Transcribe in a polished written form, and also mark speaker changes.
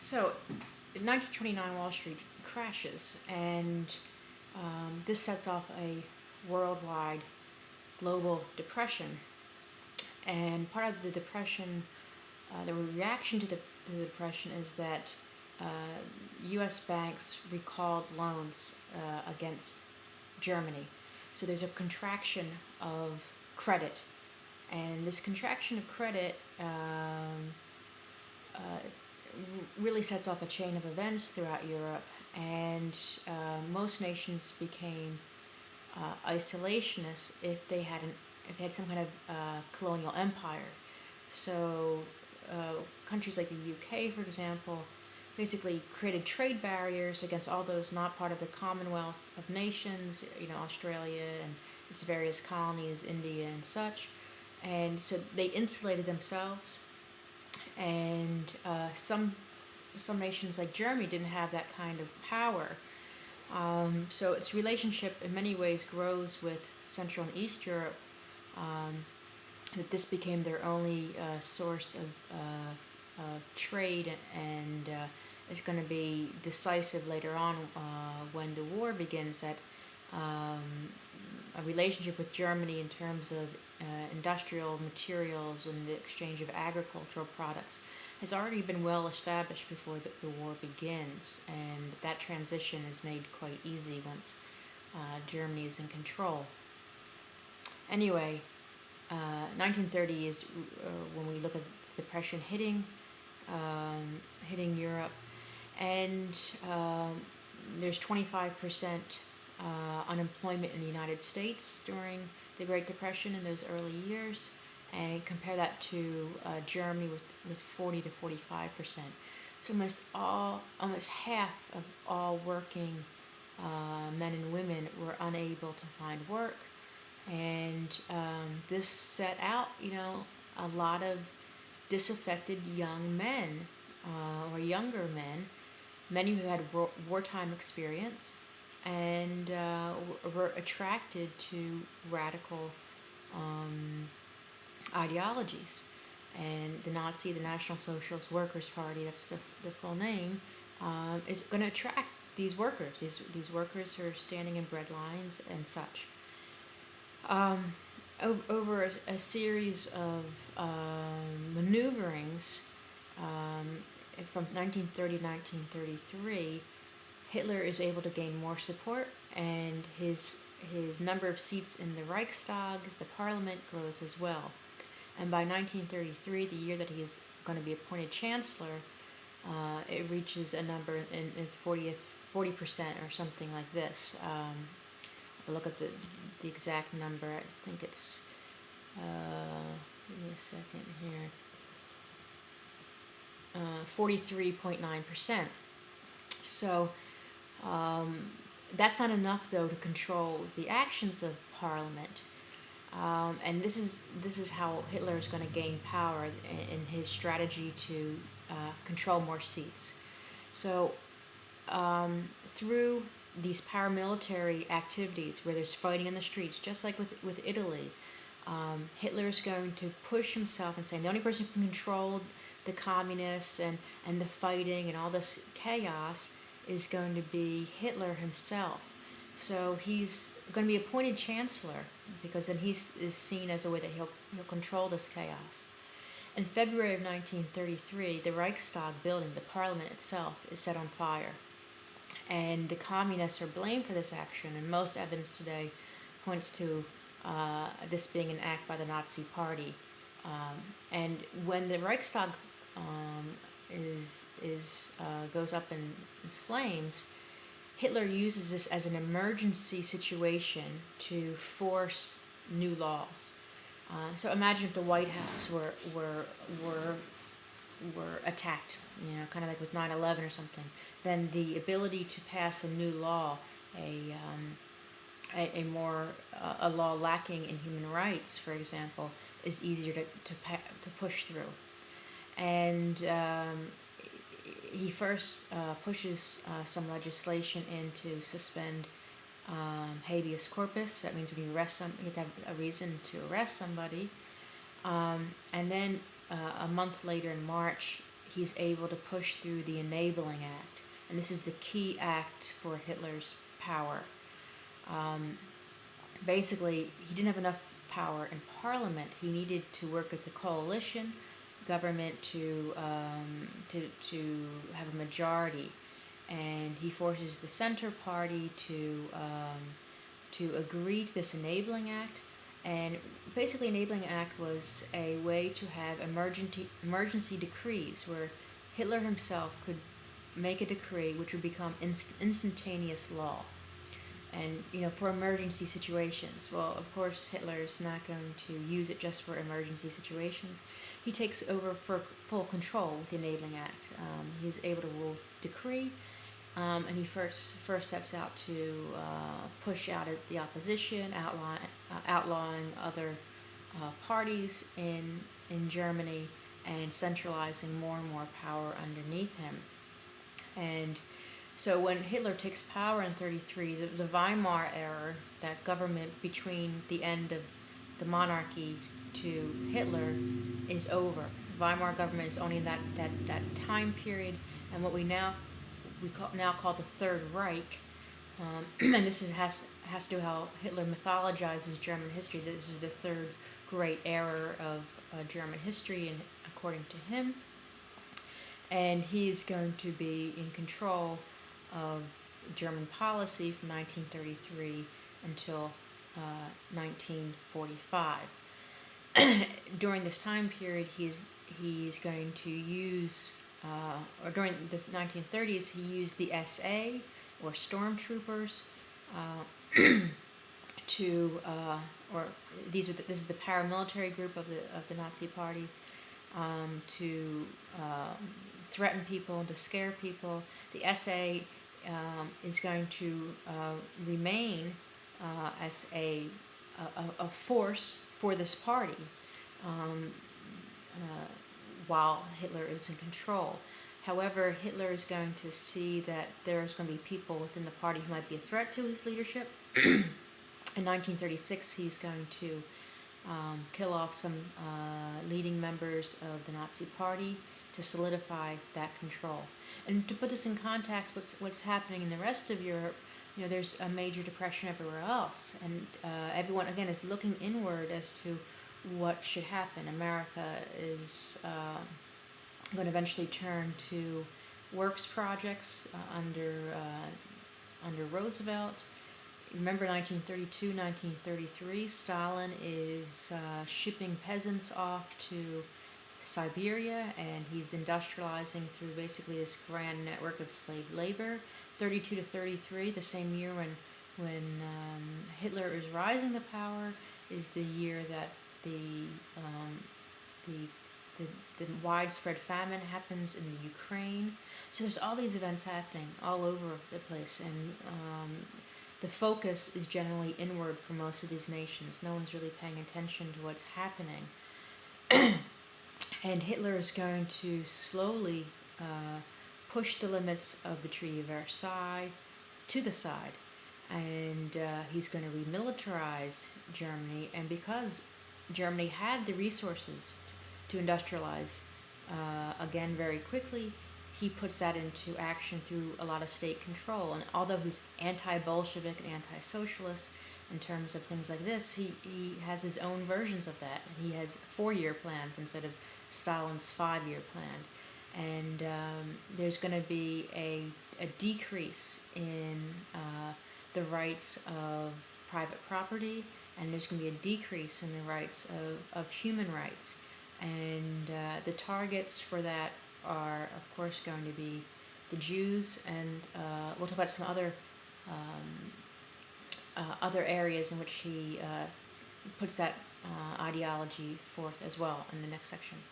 Speaker 1: So, in 1929, Wall Street crashes, and this sets off a worldwide global depression. And part of the depression, the reaction to the depression is that U.S. banks recalled loans against Germany. So there's a contraction of credit, and this contraction of credit really sets off a chain of events throughout Europe, and most nations became isolationists if they had some kind of colonial empire. So countries like the UK, for example, basically created trade barriers against all those not part of the Commonwealth of Nations, Australia and its various colonies, India and such. And so they insulated themselves, and some nations like Germany didn't have that kind of power. So its relationship in many ways grows with Central and East Europe, that this became their only source of trade, and it's going to be decisive later on when the war begins, that a relationship with Germany in terms of industrial materials and the exchange of agricultural products has already been well established before the war begins, and that transition is made quite easy once Germany is in control. Anyway, 1930 is when we look at the depression hitting Europe, and there's 25% unemployment in the United States during the Great Depression in those early years, and compare that to Germany with 40 to 45%. So almost half of all working men and women were unable to find work, and this set out, a lot of disaffected young men or younger men, many who had wartime experience, and were attracted to radical ideologies. And the National Socialist Workers' Party, that's the full name, is going to attract these workers, these workers who are standing in bread lines and such. Over a series of maneuverings from 1930 to 1933, Hitler is able to gain more support, and his number of seats in the Reichstag, the parliament, grows as well. And by 1933, the year that he is going to be appointed chancellor, it reaches a number in 40% or something like this. To look at the exact number, I think it's give me a second here, 43.9%. So that's not enough, though, to control the actions of Parliament, and this is how Hitler is going to gain power in his strategy to control more seats. So through these paramilitary activities where there's fighting in the streets, just like with Italy, Hitler is going to push himself and say the only person who can control the communists and the fighting and all this chaos is going to be Hitler himself. So he's going to be appointed chancellor, because then he is seen as a way that he'll control this chaos. In February of 1933, the Reichstag building, the parliament itself, is set on fire. And the communists are blamed for this action, and most evidence today points to this being an act by the Nazi Party. And when the Reichstag goes up in flames, Hitler uses this as an emergency situation to force new laws. So imagine if the White House were attacked, kind of like with 9/11 or something. Then the ability to pass a new law, a law lacking in human rights, for example, is easier to push through. And he first pushes some legislation in to suspend habeas corpus. That means when you arrest you have to have a reason to arrest somebody. And then a month later, in March, he's able to push through the Enabling Act. And this is the key act for Hitler's power. Basically, he didn't have enough power in Parliament. He needed to work with the coalition government to have a majority, and he forces the Center Party to agree to this Enabling Act. And basically, Enabling Act was a way to have emergency decrees where Hitler himself could make a decree which would become instantaneous law. And, for emergency situations. Well, of course, Hitler's not going to use it just for emergency situations. He takes over for full control with the Enabling Act. He's able to rule decree, and he first sets out to push out at the opposition, outlawing other parties in Germany, and centralizing more and more power underneath him. And so when Hitler takes power in 1933, the Weimar era, that government between the end of the monarchy to Hitler, is over. Weimar government is only in that time period, and what we now call the Third Reich. And this has to do how Hitler mythologizes German history. This is the third great era of German history, and according to him, and he's going to be in control of German policy from 1933 until 1945. During this time period, he's going to use, or during the 1930s, he used the SA, or stormtroopers, this is the paramilitary group of the Nazi Party, to threaten people, to scare people. The SA is going to remain as a force for this party while Hitler is in control. However, Hitler is going to see that there's going to be people within the party who might be a threat to his leadership. In 1936, he's going to kill off some leading members of the Nazi Party to solidify that control. And to put this in context, what's happening in the rest of Europe, there's a major depression everywhere else, and everyone again is looking inward as to what should happen. America is going to eventually turn to works projects under Roosevelt. Remember 1932, 1933, Stalin is shipping peasants off to Siberia, and he's industrializing through basically this grand network of slave labor. 32 to 33, the same year when Hitler is rising to power, is the year that the widespread famine happens in the Ukraine. So there's all these events happening all over the place, and the focus is generally inward for most of these nations. No one's really paying attention to what's happening. And Hitler is going to slowly push the limits of the Treaty of Versailles to the side. And he's going to remilitarize Germany. And because Germany had the resources to industrialize again very quickly, he puts that into action through a lot of state control. And although he's anti-Bolshevik and anti-socialist in terms of things like this, he has his own versions of that. And he has 4-year plans instead of Stalin's 5-year plan. And there's going to be a decrease in the rights of private property, and there's going to be a decrease in the rights of human rights. And the targets for that are, of course, going to be the Jews, and we'll talk about some other areas in which he puts that ideology forth as well in the next section.